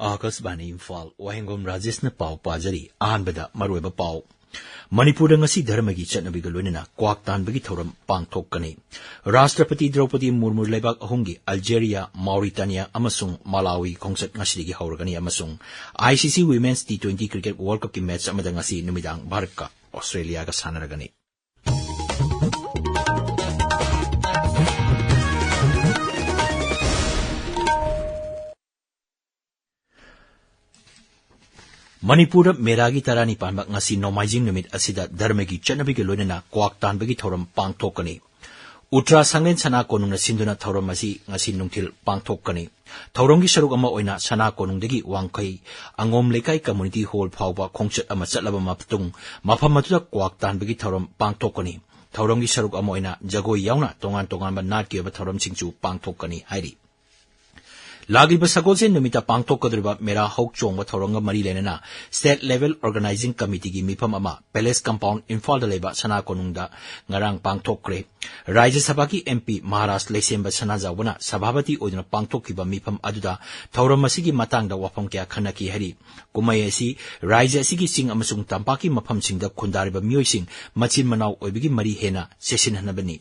Akasbani Imphal Wahengbam Rajesh na pau pajari ahanbada maruiba pau Manipur ngasi dharmagi chatnabiga loinana kwak tanbagi thoram pangthokani Rashtrapati Draupadi Murmu lebak ahumgi Algeria, Mauritania amasung Malawi khongchat ngasigi hauragani amasung ICC Women's T20 Cricket World Cup ki match amada ngasi numidang Bharat ka Australia ga sanaragani Manipur meragi tarani panbak ngasi nomaijing numit asida dharmagi chatnabiga loinana kwak tanbagi thoram pangthokani Utra Sanglen Sana Konung na sinduna thoram asi ngasi nungthil pangthokani thorongi saruk ama oina Sana Konungdagi wangkai angom lekai community hall phawba khongchat ama chatlaba mapatung mafam matuda kwak tanbagi thoram pangthokani thorongi saruk ama oina jagoi yauna tongan ba natki ba thoram singchu pangthokani hairi Lagiba Sagolse Numita Pangtok Kadriba Mera Hok Chong Thoronga Mari Lenana State Level Organizing Committee Gi Mipam Ama Palace Compound Imphal Leba Sana Konungda Ngarang Pangtok Kre Rajya Sabha ki MP Maharashtra Lesemba Sana Zawana Sabhabati Odina Pangtok Kiba Mipam Aduda Thoram Masigi Matangda Wapam Kya Khanaki Hari Kumai asi Rajya Sigi Sing Amasung Tampaki Mapam Singda Kundariba Myoy Sing Machin Manau Oibigi Mari Hena Session Hanabani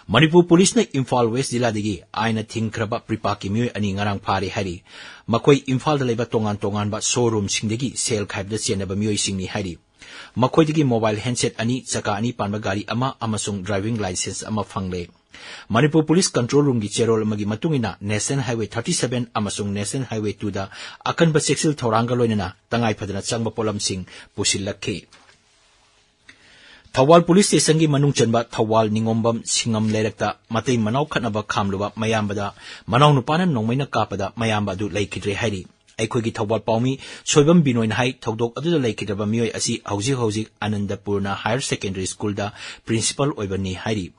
Manipur Police na Imphal West Jila digi aina thingkraba pripaki myoy ani ngarang phari hari makoi Imphal da leba tongan ba showroom singdagi sale khaib da chenaba myoy singni hari makoi digi mobile handset ani chaka ani panba gari ama amasung driving license ama phangle Manipur Police Control Room gi cherol magi matungina National Highway 37 amasung National Highway 2 da akan ba sexual thoranga loinana tangai phadana changba polam sing pusilakhi Thawal Police Station gi manung chanba Thawal Ningombam Singam Lerekta Matay Manaw Khatnaba Khamluba Mayambada Manaw Nupana Nongmaina Kapada Mayamba du Laikidre Hairi Aikhogi Thawal Paumi Soibam Binoin Hai Thodok adu Laikidaba Mioy asi Hauji Anandapurna Higher Secondary School da Principal Oibani Hairi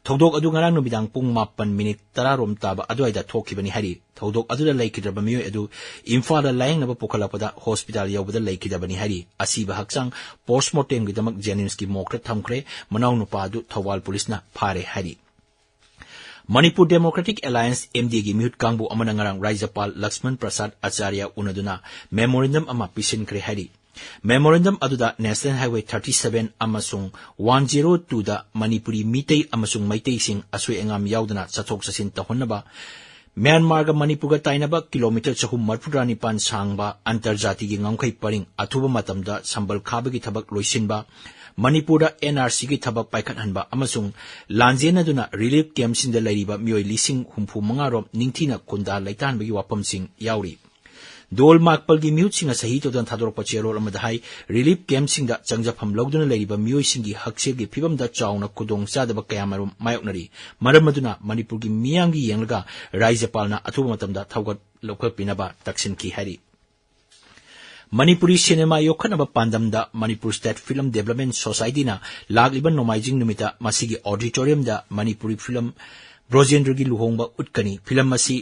Thodok adu ngarang numidang pung 8 10 taba aduaida thokibani hari Thodok adu Laikidaba Mioy adu Imphal da layang naba pokhalapada hospital yawbada Laikidabani hari asiba hakchang postmortem gi damak Jennings ki mokra thamkre manaw nupa adu Thawal Police na phare hari Manipur Democratic Alliance MD gi mute kangbu amana ngarang Rajapal Lakshman Prasad Acharya unaduna memorandum ama pisinkre hari Memorandum aduda National Highway 37 amasung 102 da Manipuri Mitei amasung Maitei sing asui engam yaudana chathok chasin tahonnaba Myanmar ga Manipur ga tainaba kilometer 389 sangba antarjati gi ngamkhai paring athuba matamda sambal khaba gi thabak loisinba Manipura NRC gi thabak paikhat hanba amasung lanjena duna relief camp sin da lairiba mioi lising humpu mangarom ningthina kunda laitan bagi wapam sing yauri Dol Makpal gi mute singa sahi to dan thador pachero amadhai relief camp singda changjafam logduna lairiba mioi singi haksel gi phibam da chauna kudong sadaba kayamarum mayoknari maramaduna Manipur gi miyang gi yenglaga Rajapalna athuba matamda thawgat lokha pinaba taksin ki hari Manipuri cinema yokhanaba pandamda Manipur State Film Development Society na lagliban nomaijing numita masigi auditorium da Manipuri film Brojendra gi luhongba utkani film masi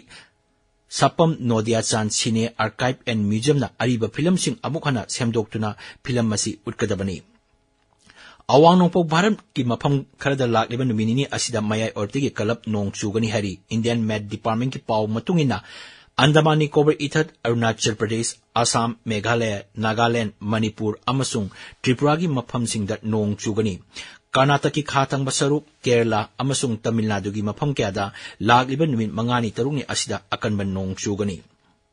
Sapam Nodia Chan Cine Archive and Museum na ariba film sing amukhana semdoktuna film masi utkadabani Awang nongpok Bharat ki mafam kharada lagliban numinini asida mayai ortigi kalap nong chugani hari Indian Met Department ki paw matungina Andaman Nicobar Ithat Arunachal Pradesh Assam Meghalaya Nagaland Manipur amasung Tripura gi mafam singda nong chugani Karnataka ki khatang basaruk Kerala amasung Tamil Nadu gi mafam kyada lagliban numin mangani tarungni asida akanban nong chugani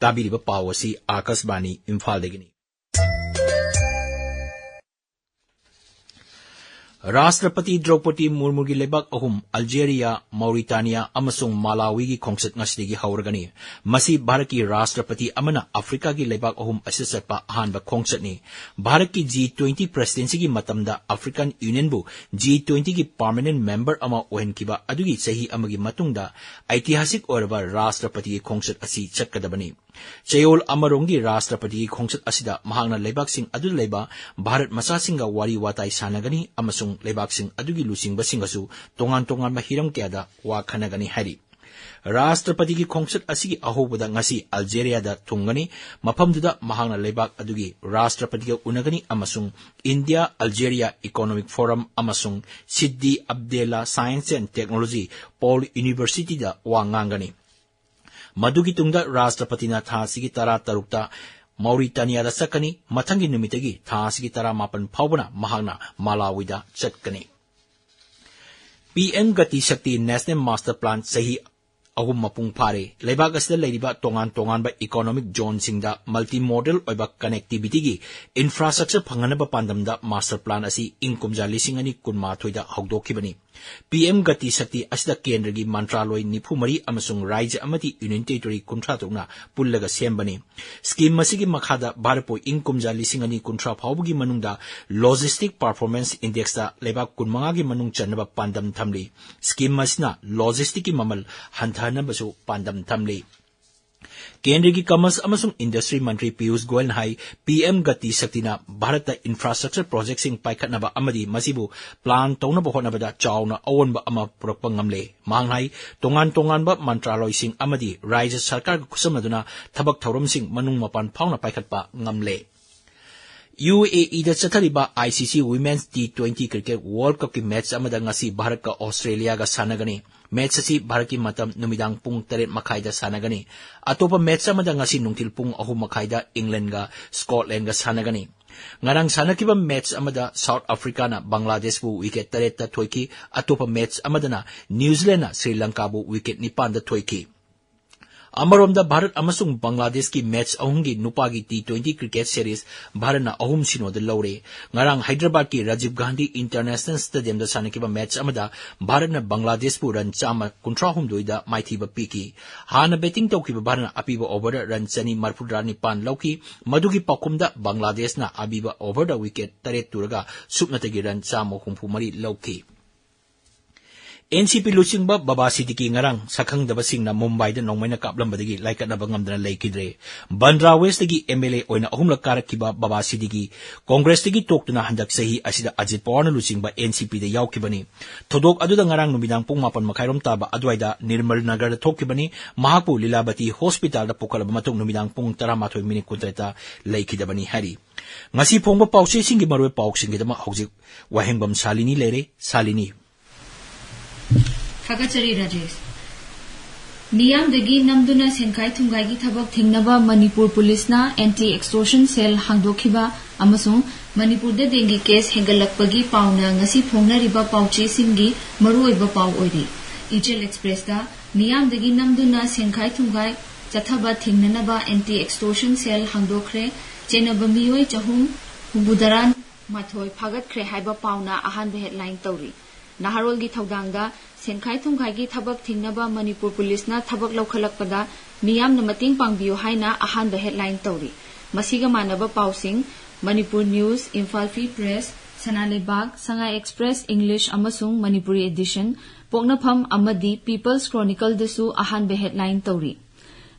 tabiriba pawasi Akasbani Imphal degini Rashtrapati Draupadi Murmu gi lebak ahum Algeria, Mauritania amasung Malawi gi khongchat ngasigi hauragani masi Bharat ki Rashtrapati amana Africa gi lebak ahum asisatpa ahanba khongchatni Bharat ki G20 presidency gi matamda African Union bu G20 gi permanent member ama ohenkiba adugi sahi amagi matungda aitihasik oraba Rashtrapati gi khongchat asi chatkadabani Chayol Amarongi Rashtrapati khongchat asida mahangna lebak sing adu leba Bharat masa singa wari watai sanagani amasung lebak sing adugi lusing basingasu tongan mahiram kyada wa khanagani hari Rashtrapati ki khongchat asigi ahobada ngasi Algeria da thungani mafamduda mahangna lebak adugi Rashtrapati ga unagani amasung India Algeria Economic Forum amasung Siddi Abdella Science and Technology Paul University da wa ngangani Madugi tungda Rashtrapatina tha asigi tara tarukta Mauritania da sakani mathangi numitagi tha asigi tara mapan phawbana mahakna Malawi da chatkani. PM Gati Shakti National Master Plan sahi ahum mapung phare leibak asida leiriba tongan ba economic zone singda multimodal oiba connectivity gi infrastructure phanganaba pandamda master plan asi inkumja lisingani kunma thoida hawdokhibani. PM Gati Shakti asida kendra gi mantraloi nifumari amasung raija amati union territory kunthra tokna pullaga sembani. Scheme masigi makhada bharpo inkumja lisingani kunthra phawbugi manungda logistic performance index da leibak kunmanga gi manung chanaba pandam thamli. Scheme masina logistic ki mamal hanthanabasu pandam thamli. Kendra ki Commerce amasung Industry Mantri Piyush Goyal hai PM Gati Shaktina Bharata infrastructure project sing paikhatnaba amadi masibu plan tawnaba hotnabada chawna awonba ama purakpa ngamle. Manghai tongan ba mantraloi sing amadi Raja Sarkar kusamnaduna thabak thauram sing manung mapan phawna paikhatpa ngamle. UAE da chathariba ICC Women's T20 Cricket World Cup ki match amada ngasi Bharat ka Australia ga sanagani. Match asi Bharat ki matam numidang pung 3 makhai da sanagani. Atopa match amada ngasi nungtil pung 3 makhai da England ga Scotland ga sanagani. Ngarang sanakiba match amada South Africa na Bangladesh bu wicket 3 ta thoiki. Atopa match amada na New Zealand na Sri Lanka bu wicket 9 da thoiki. Amaromda Bharat amasung Bangladesh ki match ahungi nupagi T20 cricket series Bharat na ahum sino de lore. Ngarang Hyderabad ki Rajiv Gandhi International Stadium da sanakiba match amada Bharat na Bangladesh pu run chama kuntra humdoida maithiba piki. Hana betting tawkiba Bharat na apiba over da run chani marpudra nipan lauki madugi pakumda Bangladesh na abiba over da wicket 3 turaga supnatagi run chama humphumari lauki. NCP Lusingba Baba Sidiki Ngarang Sakang Dabasing na Mumbai da Nongmaina Kaplambadagi like at Nabangamdana Lakidre. Bandra West dagi MLA Oina Ahumla Karakiba Baba Sidiki. Congress dagi talk to na handak sahi asida Ajit Pawana Lusingba NCP da Yaukibani. Todok Adu Ngarang Numidang Pumapan Makairom Taba Adwaida Nirmal Nagar da Tokibani. Mahapu Lilabati Hospital da Pukalamatung Numidang Pung Taramato Mini Kuntreta Lakidabani Hari. Ngasi Pongba Pausi Singi Marwe Pauksing Gidama Housing Wahengbam Shalini Lere Shalini. Thagachari Rajesh. Niyam dagi namduna senkai thungai gi thabak thingnaba Manipur Police na anti-extortion cell hangdokhiba amasung Manipur da dengi case hengalakpagi pauna ngasi phongnariba pauche singgi maruoiba pau oiri. Ichel Express da niyam dagi namduna senkai thungai chathaba thingnanaba anti-extortion cell hangdokre chenaba miyoi chahum humbudaran mathoi phagatkre haiba pauna ahanba headline tawri. Naharol gi thaudangda senkai thungai gi thabak thingnaba Manipur Police na thabak laukhalakpada miyam na mating pangbiyo haina ahanba headline tawri. Masiga manaba pausing Manipur News, Imphal Free Press, Sanalebag, Sangai Express English amasung Manipuri edition, Poknapham amadi People's Chronicle dasu ahanba headline tawri.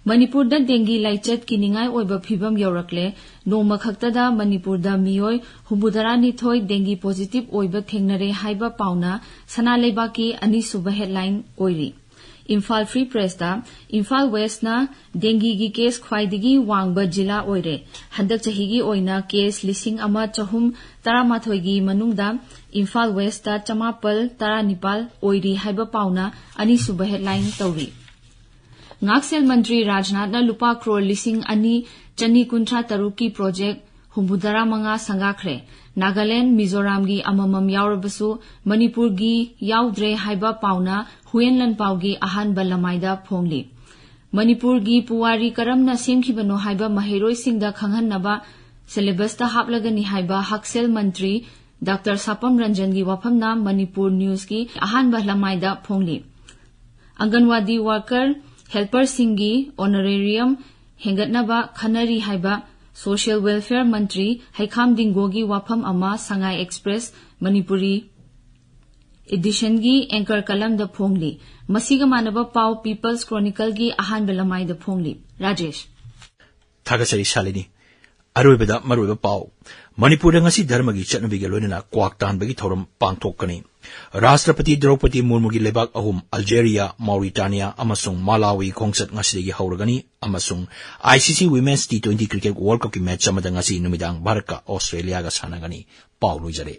Manipur da dengi laichat kiningai oiba phibam yaurakle noma khaktada Manipur da miyoi humbudarani thoi dengi positive oiba thengnare haiba pauna sanaleba ki ani suba headline oiri. Imphal Free Press da Imphal West na dengi gi case khwaidigi wangba jila oire handak chahigi oina case lising ama chahum taramathoi gi manungda Imphal West da chamapal taranipal oiri haiba pauna ani suba headline tawri. Ngaksel Mantri Rajnath na lupa crore lising ani chani kuntra taruki project humbudara manga sangakre. Nagaland, Mizoram gi amamam yaurabasu Manipur gi yaudre haiba pauna huyenlan paugi ahan balamaida phongli. Manipur gi puwari karamna semkhibano haiba maheroi singda khanghanaba syllabus ta haplagani haiba Haksel Mantri Dr. Sapam Ranjan gi wafamna Manipur News gi ahan balamaida phongli. Anganwadi worker Helper Singhi Honorarium Hengatnaba Khanari Haiba Social Welfare Mantri Haikam Dingogi Wapam Ama Sangai Express Manipuri Edition gi Anchor Kalam da Phongli Masiga Manaba Pau People's Chronicle gi Ahan Belamai da Phongli Rajesh Thagachari Shalini Aruibada Maruiba Pau Manipur ngasi dharma gi chatnabiga loinana kwak tanbagi thoram pangthokani. Rashtrapati Draupadi Murmu gi lebak ahum Algeria, Mauritania amasung Malawi khongchat ngasidagi hauragani amasung ICC Women's T20 Cricket World Cup ki match amada ngasi numidang Bharat ka Australia ga sanagani pau loijare.